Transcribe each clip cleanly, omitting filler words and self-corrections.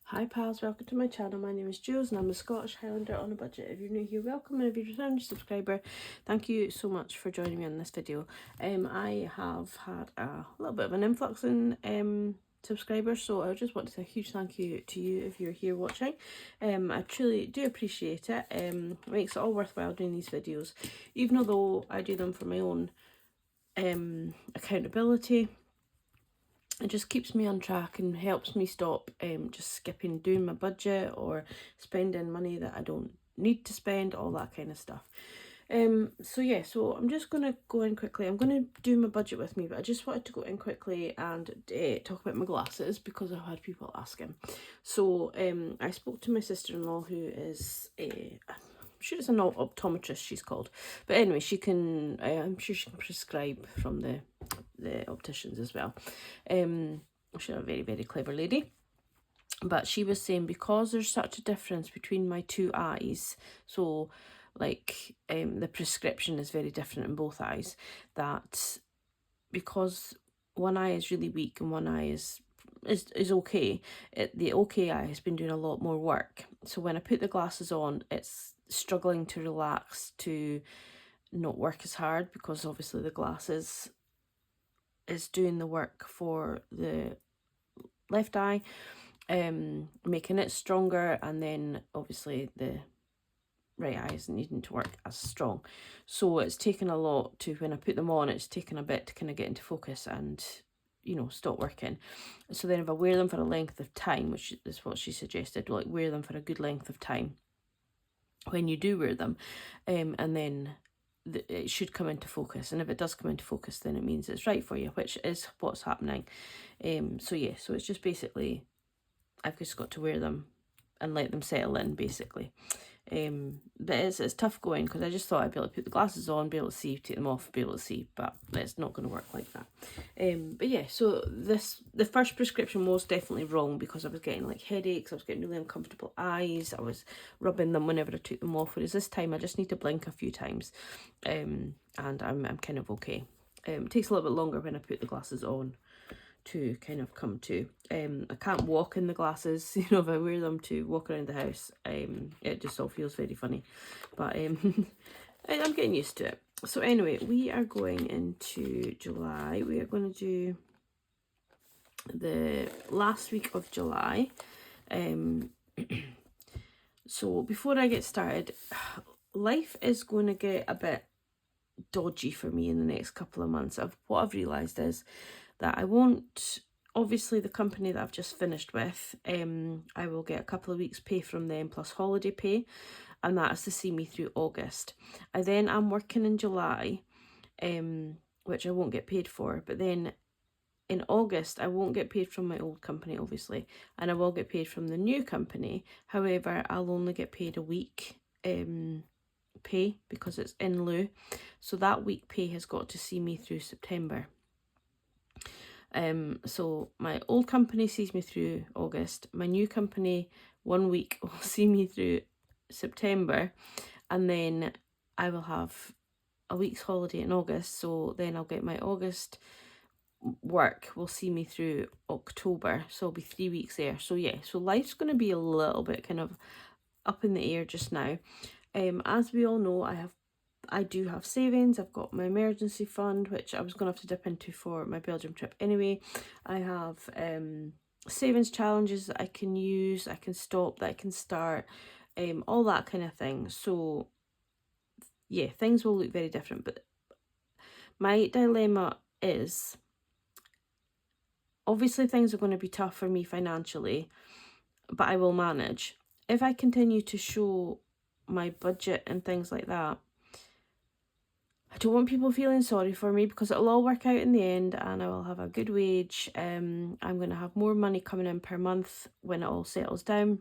Hi pals, welcome to my channel. My name is Julz and I'm a Scottish Highlander on a budget. If you're new here, welcome, and if you're a returning subscriber, thank you so much for joining me on this video. I have had a little bit of an influx in subscribers, so I just want to say a huge thank you to you if you're here watching. I truly do appreciate it. It makes it all worthwhile doing these videos, even though I do them for my own accountability. It just keeps me on track and helps me stop just skipping doing my budget or spending money that I don't need to spend, all that kind of stuff. So I'm just going to go in quickly. I'm going to do my budget with me, but I just wanted to go in quickly and talk about my glasses because I've had people asking. So I spoke to my sister-in-law, who is I'm sure it's an optometrist she's called, but anyway, she can I'm sure she can prescribe from the opticians as well. She's a very, very clever lady. But she was saying, because there's such a difference between my two eyes, so like the prescription is very different in both eyes, that because one eye is really weak and one eye is okay, the okay eye has been doing a lot more work. So when I put the glasses on, it's struggling to relax, to not work as hard, because obviously the glasses is doing the work for the left eye, making it stronger, and then obviously the right eye isn't needing to work as strong. So it's taken a lot to, when I put them on, it's taken a bit to kind of get into focus and, you know, stop working. So then if I wear them for a length of time, which is what she suggested, like wear them for a good length of time when you do wear them, and then it should come into focus, and if it does come into focus, then it means it's right for you, which is what's happening. So it's just basically I've just got to wear them and let them settle in, basically. But it's tough going, because I just thought I'd be able to put the glasses on, be able to see, take them off, be able to see, but it's not going to work like that. But yeah, so the first prescription was definitely wrong, because I was getting like headaches, I was getting really uncomfortable eyes, I was rubbing them whenever I took them off, whereas this time I just need to blink a few times, and I'm kind of okay. It takes a little bit longer when I put the glasses on to kind of come to. I can't walk in the glasses, you know, if I wear them to walk around the house, it just all feels very funny, but I'm getting used to it. So anyway, we are going into July. We are going to do the last week of July. So before I get started, life is going to get a bit dodgy for me in the next couple of months. What I've realised is that I won't, obviously the company that I've just finished with, I will get a couple of weeks pay from them plus holiday pay, and that is to see me through August. I then am working in July, which I won't get paid for, but then in August I won't get paid from my old company, obviously, and I will get paid from the new company. However, I'll only get paid a week pay because it's in lieu, so that week pay has got to see me through September. So my old company sees me through August, my new company 1 week will see me through September, and then I will have a week's holiday in August, so then I'll get my August work will see me through October, so I'll be 3 weeks there. So yeah, so life's going to be a little bit kind of up in the air just now. As we all know, I do have savings. I've got my emergency fund, which I was going to have to dip into for my Belgium trip anyway. I have savings challenges that I can use, I can stop, that I can start, all that kind of thing. So yeah, things will look very different, but my dilemma is, obviously things are going to be tough for me financially, but I will manage. If I continue to show my budget and things like that, I don't want people feeling sorry for me, because it'll all work out in the end and I will have a good wage. I'm going to have more money coming in per month when it all settles down.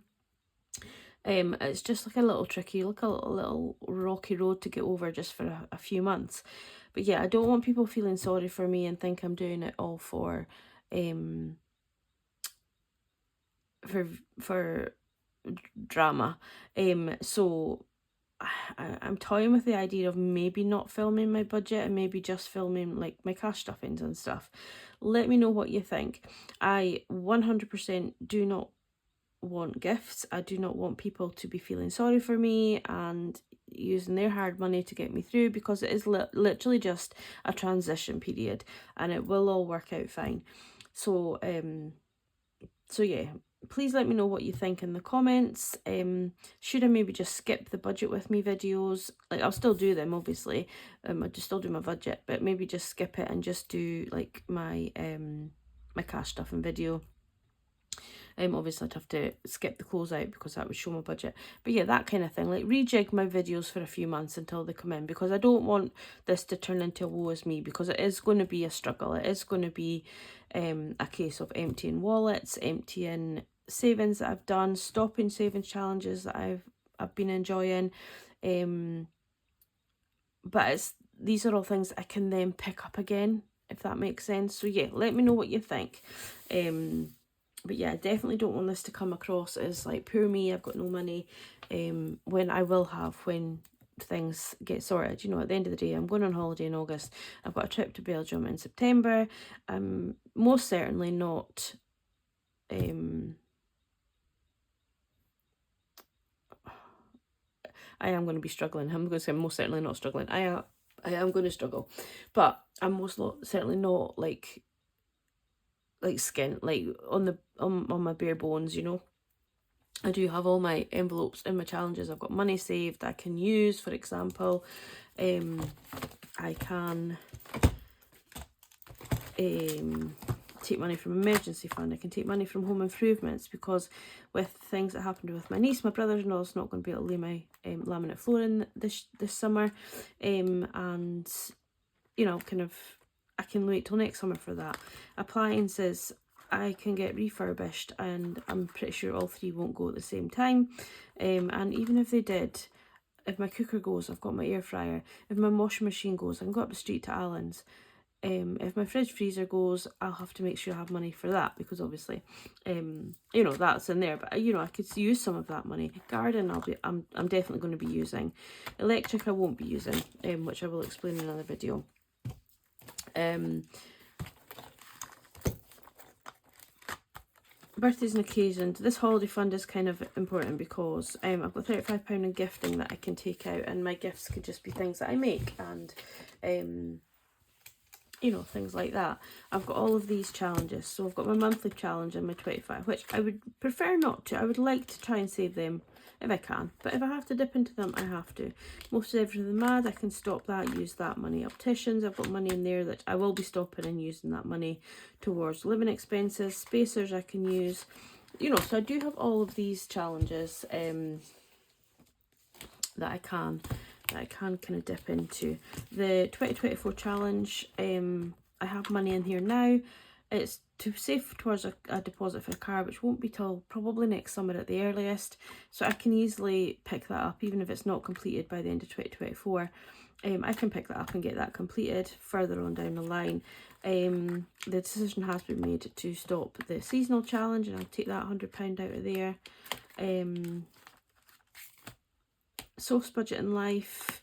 It's just like a little tricky, like a little rocky road to get over just for a few months. But yeah, I don't want people feeling sorry for me and think I'm doing it all for drama. So I'm toying with the idea of maybe not filming my budget and maybe just filming like my cash stuffings and stuff. Let me know what you think. I 100% do not want gifts. I do not want people to be feeling sorry for me and using their hard money to get me through, because it is literally just a transition period and it will all work out fine. So yeah, please let me know what you think in the comments. Should I maybe just skip the budget with me videos? Like, I'll still do them, obviously. I just still do my budget, but maybe just skip it and just do like my my cash stuff and video. Obviously I'd have to skip the closeout because that would show my budget. But yeah, that kind of thing. Like, rejig my videos for a few months until they come in, because I don't want this to turn into a woe is me, because it is going to be a struggle. It is going to be a case of emptying wallets, emptying savings that I've done, stopping savings challenges that I've been enjoying. But these are all things I can then pick up again, if that makes sense. So yeah, let me know what you think. But yeah, I definitely don't want this to come across as like, poor me, I've got no money, when I will have, when things get sorted. You know, at the end of the day, I'm going on holiday in August. I've got a trip to Belgium in September. I'm most certainly not I am going to be struggling. I'm going to say I'm most certainly not struggling. I am going to struggle, but I'm most certainly not like Skint, like on my bare bones, you know. I do have all my envelopes in my challenges. I've got money saved that I can use. For example, I can take money from emergency fund. I can take money from home improvements, because with things that happened with my niece, my brother-in-law's not going to be able to lay my laminate flooring this summer, and you know, kind of, I can wait till next summer for that. Appliances, I can get refurbished, and I'm pretty sure all three won't go at the same time. And even if they did, if my cooker goes, I've got my air fryer. If my washing machine goes, I can go up the street to Allen's. If my fridge freezer goes, I'll have to make sure I have money for that, because obviously, you know, that's in there. But you know, I could use some of that money. Garden, I'm definitely going to be using. Electric, I won't be using, which I will explain in another video. Birthdays and occasions. This holiday fund is kind of important, because I've got £35 in gifting that I can take out, and my gifts could just be things that I make, and you know, things like that. I've got all of these challenges. So I've got my monthly challenge and my 25, which I would prefer not to. I would like to try and save them if I can, but if I have to dip into them, I have to. Most of everything mad, I can stop that, use that money. Opticians, I've got money in there that I will be stopping and using that money towards living expenses. Spacers, I can use, you know. So I do have all of these challenges that I can kind of dip into. The 2024 challenge, I have money in here now. It's to save towards a deposit for a car, which won't be till probably next summer at the earliest. So I can easily pick that up, even if it's not completed by the end of 2024. I can pick that up and get that completed further on down the line. The decision has been made to stop the seasonal challenge, and I'll take that £100 out of there. Source budget in life,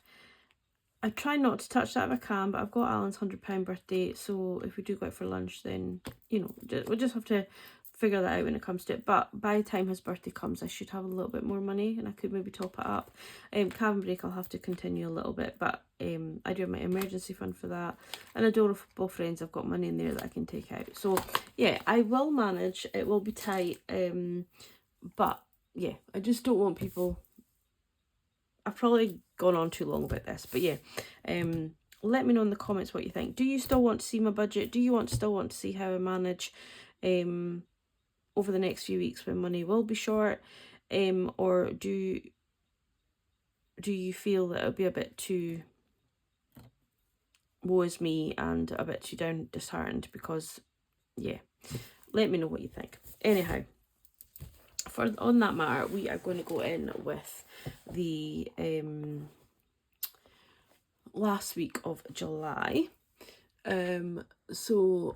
I try not to touch that if I can, but I've got Alan's £100 birthday, so if we do go out for lunch, then, you know, we'll just have to figure that out when it comes to it. But by the time his birthday comes, I should have a little bit more money, and I could maybe top it up. Cabin break, I'll have to continue a little bit, but I do have my emergency fund for that, and adorable friends, I've got money in there that I can take out. So yeah, I will manage. It will be tight, but yeah, I just don't want people. I've probably gone on too long about this, but yeah, let me know in the comments what you think. Do you still want to see my budget? Do you still want to see how I manage over the next few weeks when money will be short, or do you feel that it'll be a bit too woe is me and a bit too disheartened? Because yeah, let me know what you think. Anyhow, on that matter, we are going to go in with the last week of July. So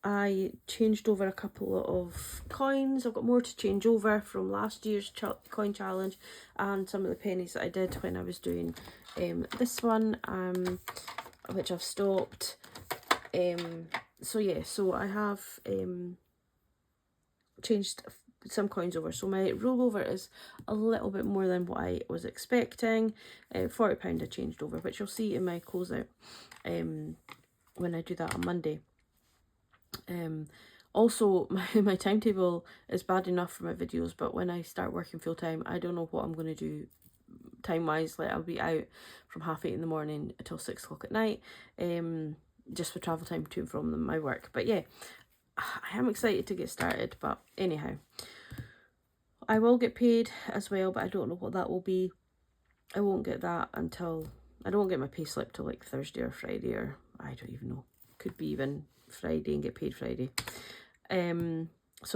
I changed over a couple of coins. I've got more to change over from last year's coin challenge, and some of the pennies that I did when I was doing this one, which I've stopped. So yeah, so I have changed some coins over. So my rollover is a little bit more than what I was expecting. £40 I changed over, which you'll see in my closeout when I do that on Monday. Also, my timetable is bad enough for my videos, but when I start working full time, I don't know what I'm going to do time wise. Like, I'll be out from 8:30 in the morning until 6 o'clock at night, just for travel time to and from my work. But yeah, I am excited to get started. But anyhow, I will get paid as well, but I don't know what that will be. I won't get that until, I don't get my pay slip till like Thursday or Friday, or I don't even know. Could be even Friday and get paid Friday. So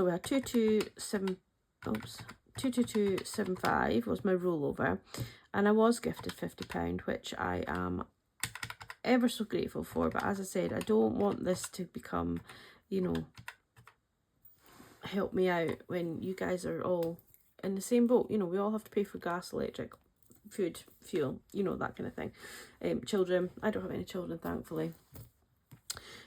we had 22275 was my rollover, and I was gifted £50, which I am ever so grateful for. But as I said, I don't want this to become, you know, help me out when you guys are all in the same boat. You know, we all have to pay for gas, electric, food, fuel, you know, that kind of thing. Children, I don't have any children, thankfully.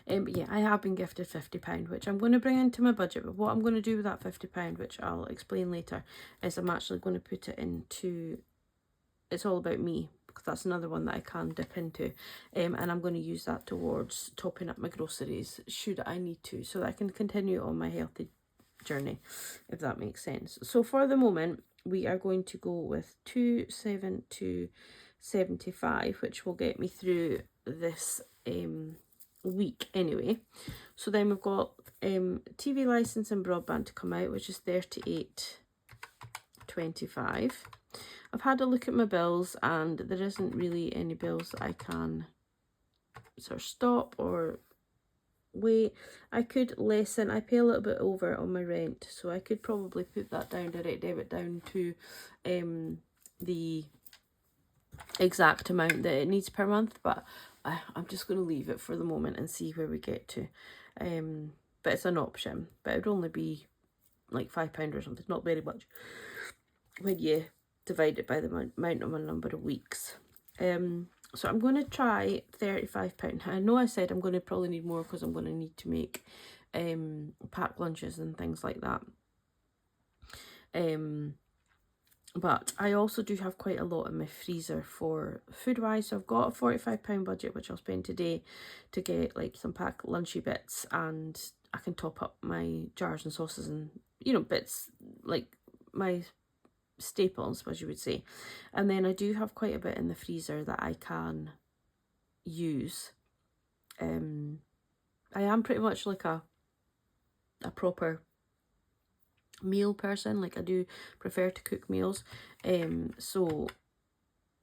But yeah, I have been gifted £50, which I'm going to bring into my budget. But what I'm going to do with that £50, which I'll explain later, is I'm actually going to put it into, it's all about me, because that's another one that I can dip into. And I'm going to use that towards topping up my groceries, should I need to, so that I can continue on my healthy journey, if that makes sense. So for the moment, we are going to go with 27275, which will get me through this week anyway. So then we've got TV license and broadband to come out, which is 38.25. I've had a look at my bills, and there isn't really any bills that I can sort of stop or wait. I could lessen, I pay a little bit over on my rent, so I could probably put that down, direct debit down to the exact amount that it needs per month, but I'm just going to leave it for the moment and see where we get to. But it's an option, but it would only be like £5 or something, not very much when you divide it by the amount of a number of weeks. So I'm going to try £35. I know I said I'm going to probably need more, because I'm going to need to make pack lunches and things like that. But I also do have quite a lot in my freezer for food wise. So I've got a £45 budget, which I'll spend today to get like some packed lunchy bits, and I can top up my jars and sauces and, you know, bits like my staples, as you would say. And then I do have quite a bit in the freezer that I can use. I am pretty much like a proper meal person. Like, I do prefer to cook meals, so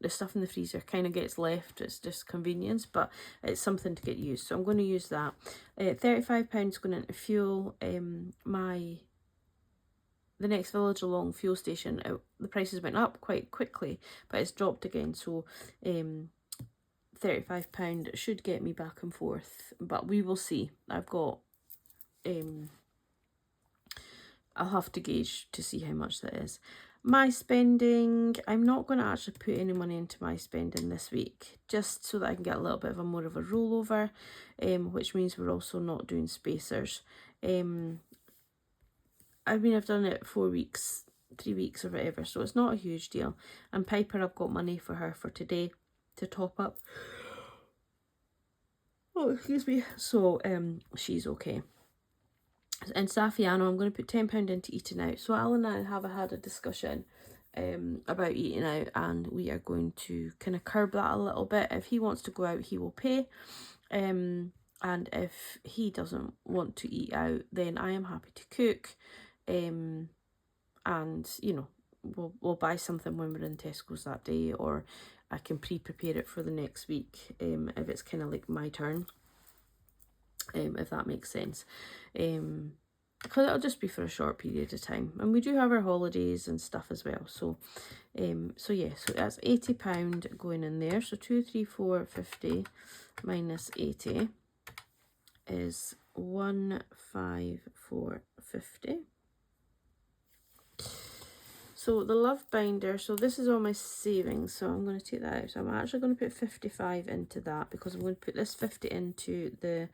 the stuff in the freezer kind of gets left. It's just convenience, but it's something to get used, so I'm going to use that. £35 going into fuel. The next village along fuel station, the prices went up quite quickly, but it's dropped again, so £35 should get me back and forth, but we will see. I've got I'll have to gauge to see how much that is. My spending, I'm not going to actually put any money into my spending this week, just so that I can get a little bit of more of a rollover, which means we're also not doing spacers. I mean, I've done it 4 weeks, 3 weeks or whatever, so it's not a huge deal. And Piper, I've got money for her for today to top up. Oh, excuse me. So she's okay. And Safiano, I'm going to put £10 into eating out. So Alan and I have had a discussion about eating out, and we are going to kind of curb that a little bit. If he wants to go out, he will pay. And if he doesn't want to eat out, then I am happy to cook. And, you know, we'll buy something when we're in Tesco's that day, or I can pre-prepare it for the next week if it's kind of like my turn. If that makes sense, because it'll just be for a short period of time, and we do have our holidays and stuff as well. So so yeah, so that's £80 going in there. So 234.50 minus 80 is 154.50. So the love binder, so this is all my savings, so I'm going to take that out. So I'm actually going to put 55 into that, because I'm going to put this 50 into the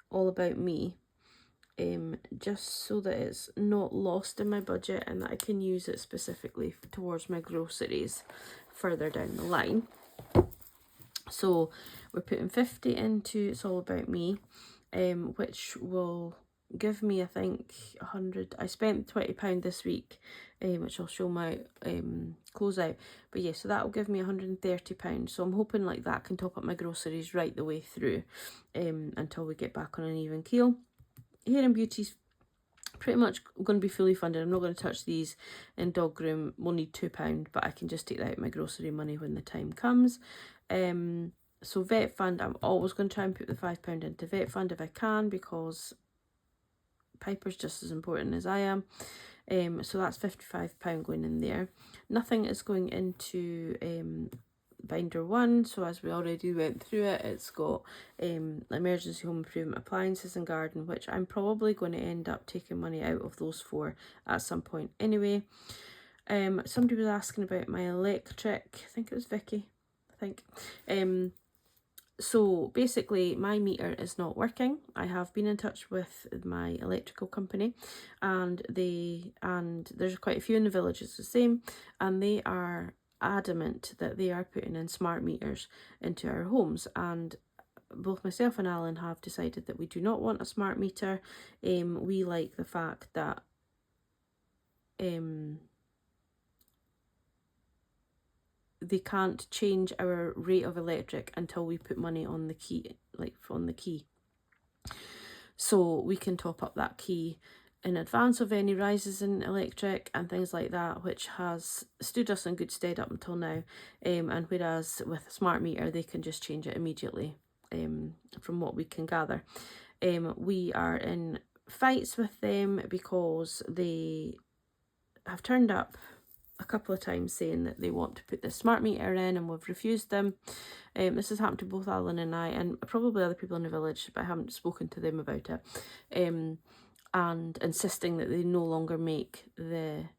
All About Me, just so that it's not lost in my budget and that I can use it specifically towards my groceries further down the line. So we're putting 50 into It's All About Me, which will give me, I think, 100. I spent £20 this week, which I'll show my closeout. But yeah, so that will give me £130. So I'm hoping like that can top up my groceries right the way through, until we get back on an even keel. Hair and Beauty's pretty much going to be fully funded. I'm not going to touch these. In dog groom, we'll need £2, but I can just take that out of my grocery money when the time comes. So vet fund, I'm always going to try and put the £5 into vet fund if I can, because Piper's just as important as I am. So that's £55 going in there. Nothing is going into binder 1, so as we already went through it, it's got emergency home improvement, appliances and garden, which I'm probably going to end up taking money out of those 4 at some point anyway. Somebody was asking about my electric. I think it was Vicky. So basically my meter is not working. I have been in touch with my electrical company, and there's quite a few in the village it's the same, and they are adamant that they are putting in smart meters into our homes, and both myself and Alan have decided that we do not want a smart meter. We like the fact that they can't change our rate of electric until we put money on the key, so we can top up that key in advance of any rises in electric and things like that, which has stood us in good stead up until now. And whereas with a smart meter, they can just change it immediately, from what we can gather. We are in fights with them because they have turned up a couple of times saying that they want to put the smart meter in, and we've refused them. This has happened to both Alan and I, and probably other people in the village, but I haven't spoken to them about it. And insisting that they no longer make the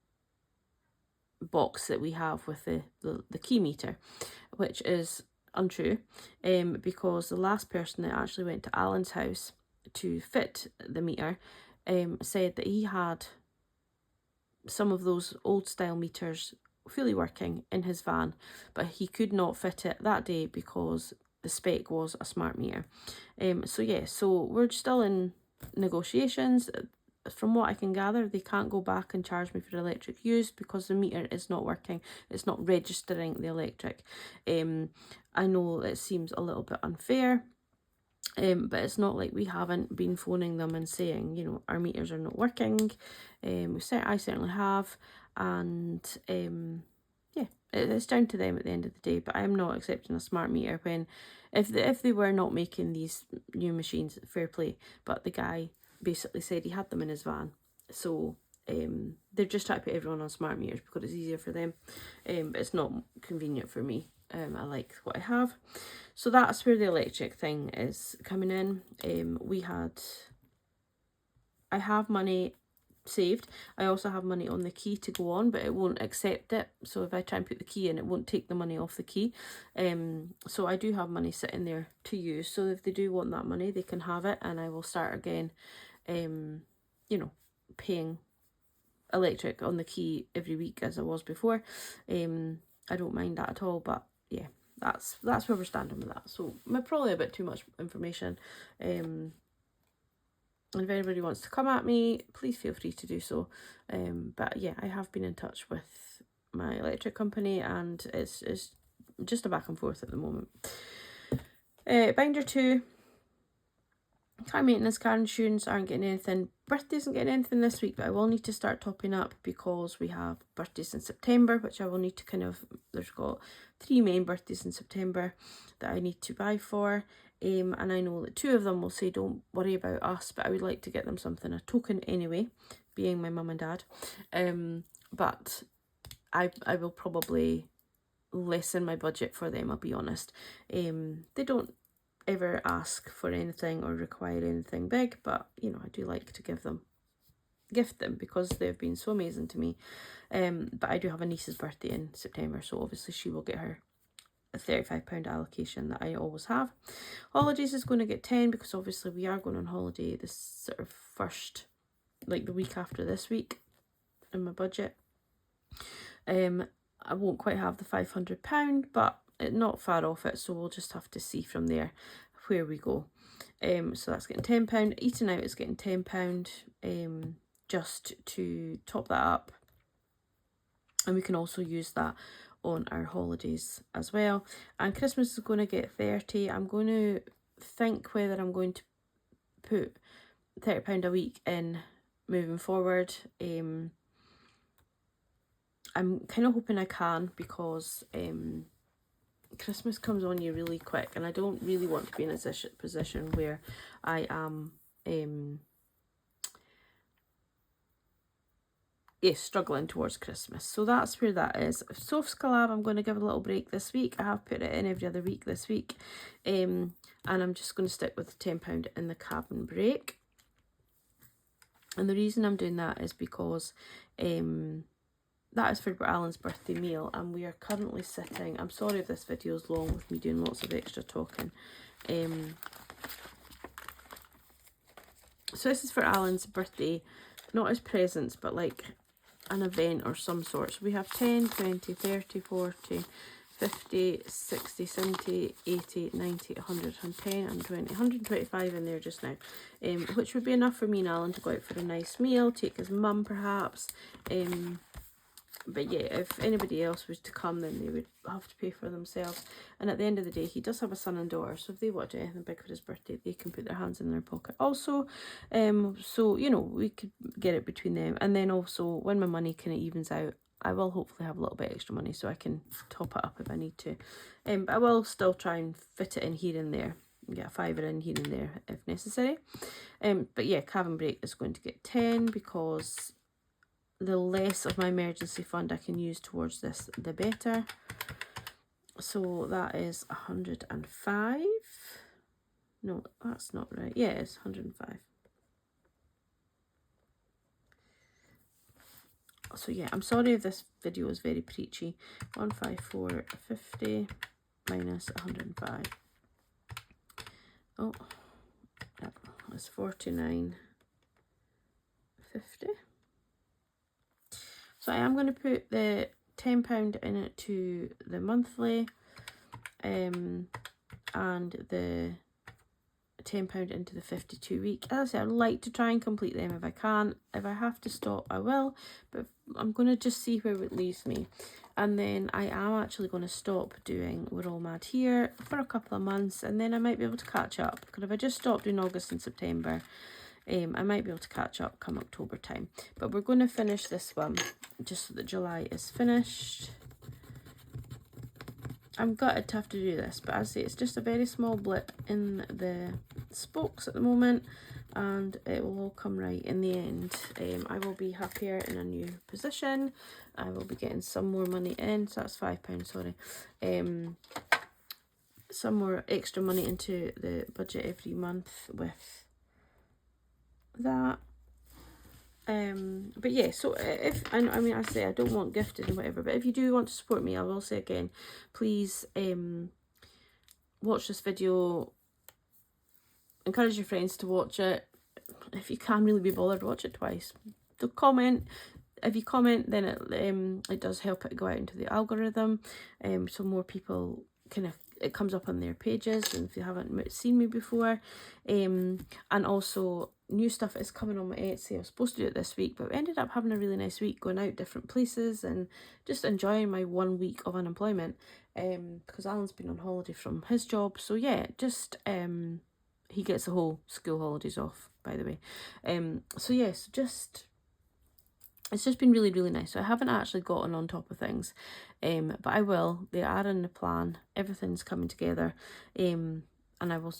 box that we have with the key meter, which is untrue, because the last person that actually went to Alan's house to fit the meter said that he had some of those old style meters fully working in his van, but he could not fit it that day because the spec was a smart meter. So we're still in negotiations. From what I can gather, they can't go back and charge me for electric use because the meter is not working. It's not registering the electric. I know it seems a little bit unfair, but it's not like we haven't been phoning them and saying, our meters are not working. I certainly have, and it's down to them at the end of the day. But I'm not accepting a smart meter when, if they were not making these new machines, fair play. But the guy basically said he had them in his van, so they're just trying to put everyone on smart meters because it's easier for them, but it's not convenient for me. I like what I have. So that's where the electric thing is coming in. I have money saved. I also have money on the key to go on, but it won't accept it. So if I try and put the key in, it won't take the money off the key. So I do have money sitting there to use. So if they do want that money, they can have it, and I will start again, paying electric on the key every week as I was before. I don't mind that at all, but yeah, that's where we're standing with that. So probably a bit too much information. And if anybody wants to come at me, please feel free to do so. But yeah, I have been in touch with my electric company, and it's just a back and forth at the moment. Binder 2. Car maintenance, car insurance aren't getting anything. Birthday isn't getting anything this week, but I will need to start topping up because we have birthdays in September, which I will need to there's got 3 main birthdays in September that I need to buy for. And I know that 2 of them will say don't worry about us, but I would like to get them something, a token anyway, being my mum and dad. But I will probably lessen my budget for them, I'll be honest. They don't ever ask for anything or require anything big, but I do like to gift them because they've been so amazing to me. But I do have a niece's birthday in September, so obviously she will get her a £35 allocation that I always have. Holidays is going to get 10 because obviously we are going on holiday this sort of first, like the week after this week in my budget. I won't quite have the £500, but not far off it, so we'll just have to see from there where we go. So that's getting £10. Eating out is getting £10, just to top that up. And we can also use that on our holidays as well. And Christmas is going to get 30. I'm going to think whether I'm going to put £30 a week in moving forward. I'm kind of hoping I can, because Christmas comes on you really quick, and I don't really want to be in a position where I am struggling towards Christmas. So that's where that is. Soft Collab, I'm going to give a little break this week. I have put it in every other week this week, and I'm just going to stick with £10 in the cabin break. And the reason I'm doing that is because that is for Alan's birthday meal, and we are currently sitting, I'm sorry if this video is long with me doing lots of extra talking. So this is for Alan's birthday, not as presents, but like an event or some sort. So we have 10, 20, 30, 40, 50, 60, 70, 80, 90, 100, 110, 120, 125 in there just now, which would be enough for me and Alan to go out for a nice meal, take his mum perhaps. But yeah, if anybody else was to come, then they would have to pay for themselves. And at the end of the day, he does have a son and daughter, so if they want to do anything big for his birthday, they can put their hands in their pocket also. So, you know, we could get it between them. And then also, when my money kind of evens out, I will hopefully have a little bit extra money so I can top it up if I need to. But I will still try and fit it in here and there. Get a fiver in here and there if necessary. But yeah, cabin break is going to get 10, because the less of my emergency fund I can use towards this, the better. So that is 105. No, that's not right. Yeah, it's 105. So yeah, I'm sorry if this video is very preachy. 154.50 minus 105. Oh, that's 49.50. So I am going to put the £10 in it to the monthly, and the £10 into the 52 week. As I said, I'd like to try and complete them if I can. If I have to stop, I will, but I'm going to just see where it leaves me. And then I am actually going to stop doing We're All Mad Here for a couple of months, and then I might be able to catch up, because if I just stop doing August and September, I might be able to catch up come October time. But we're going to finish this one just so that July is finished. I'm gutted to have to do this, but as I say, it's just a very small blip in the spokes at the moment, and it will all come right in the end. I will be happier in a new position. I will be getting some more money in, so that's £5, sorry. Some more extra money into the budget every month with that. But yeah, so if, and I mean, I say I don't want gifted and whatever, but if you do want to support me, I will say again, please watch this video, encourage your friends to watch it. If you can really be bothered, watch it twice. So comment. If you comment, then it does help it go out into the algorithm, so more people it comes up on their pages, and if you haven't seen me before. And also, new stuff is coming on my Etsy. I was supposed to do it this week, but we ended up having a really nice week, going out different places and just enjoying my 1 week of unemployment, because Alan's been on holiday from his job. So yeah, just he gets the whole school holidays off, by the way. So yes, it's just been really, really nice. So I haven't actually gotten on top of things, but I will. They are in the plan. Everything's coming together, and I'll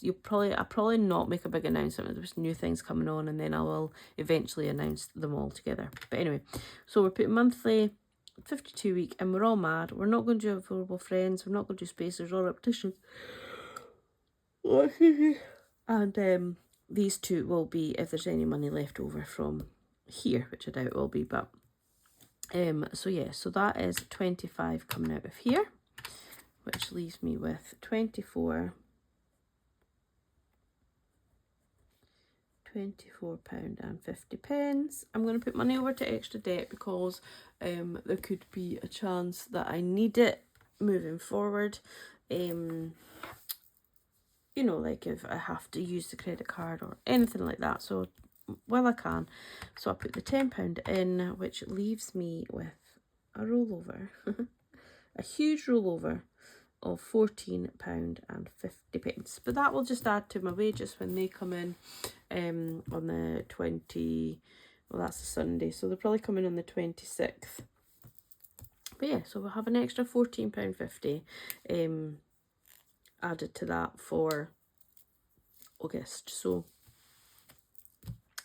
probably not make a big announcement. There's new things coming on, and then I will eventually announce them all together. But anyway, so we're putting monthly, 52 week, and We're All Mad. We're not going to do Available Friends. We're not going to do Spacers or Repetitions. And these two will be if there's any money left over from here, which I doubt it will be. But so yeah, so that is 25 coming out of here, which leaves me with £24.50. I'm going to put money over to extra debt because there could be a chance that I need it moving forward. You know, like if I have to use the credit card or anything like that. So, well, I can. So I put the £10 in, which leaves me with a rollover, a huge rollover of £14.50. But that will just add to my wages when they come in on the 20, well, that's a Sunday, so they'll probably come in on the 26th. But yeah, so we'll have an extra £14.50 added to that for August. So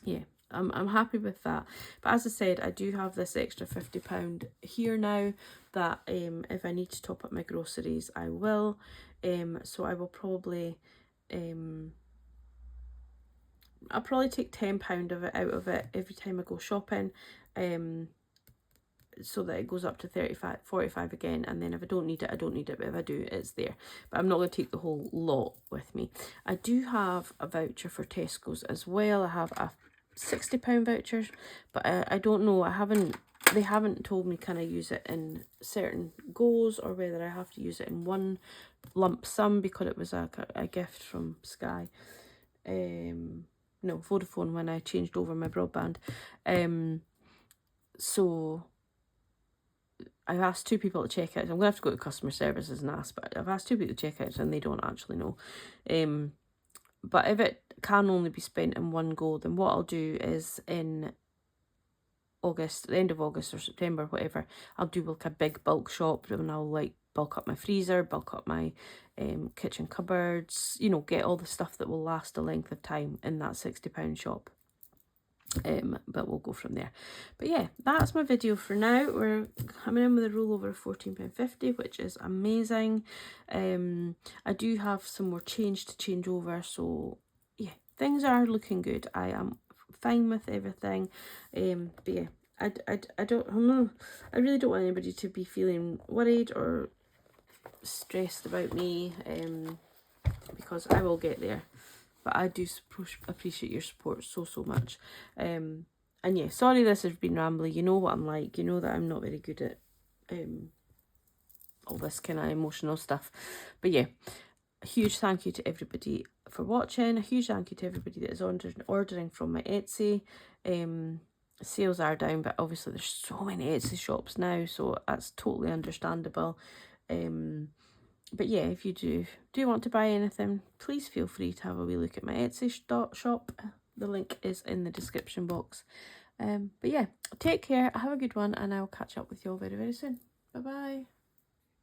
yeah, I'm happy with that. But as I said, I do have this extra £50 here now that if I need to top up my groceries, I will. So I will probably I'll probably take £10 of it out of it every time I go shopping, so that it goes up to 45 again, and then if I don't need it, I don't need it, but if I do, it's there. But I'm not going to take the whole lot with me. I do have a voucher for Tesco's as well. I have a £60 voucher, but I don't know, they haven't told me can I use it in certain goes or whether I have to use it in one lump sum because it was a gift from Sky. No, Vodafone, when I changed over my broadband. So I've asked 2 people to check out. I'm going to have to go to customer services and ask, but I've asked 2 people to check out and they don't actually know. But if it can only be spent in one go, then what I'll do is in August, the end of August or September, whatever, I'll do like a big bulk shop, and I'll like bulk up my freezer, bulk up my kitchen cupboards, you know, get all the stuff that will last a length of time in that £60 shop. But we'll go from there. But yeah, that's my video for now. We're coming in with a rollover of £14.50, which is amazing. I do have some more change to change over, so yeah, things are looking good. I am fine with everything. But yeah, I don't know. I really don't want anybody to be feeling worried or stressed about me, because I will get there. But I do appreciate your support so much. And yeah, sorry this has been rambly. You know what I'm like. You know that I'm not very good at all this kind of emotional stuff. But yeah, a huge thank you to everybody for watching. A huge thank you to everybody that is ordering from my Etsy. Sales are down, but obviously there's so many Etsy shops now, so that's totally understandable. But yeah, if you do want to buy anything, please feel free to have a wee look at my Etsy shop. The link is in the description box. But yeah, take care, have a good one, and I'll catch up with you all very soon. Bye bye.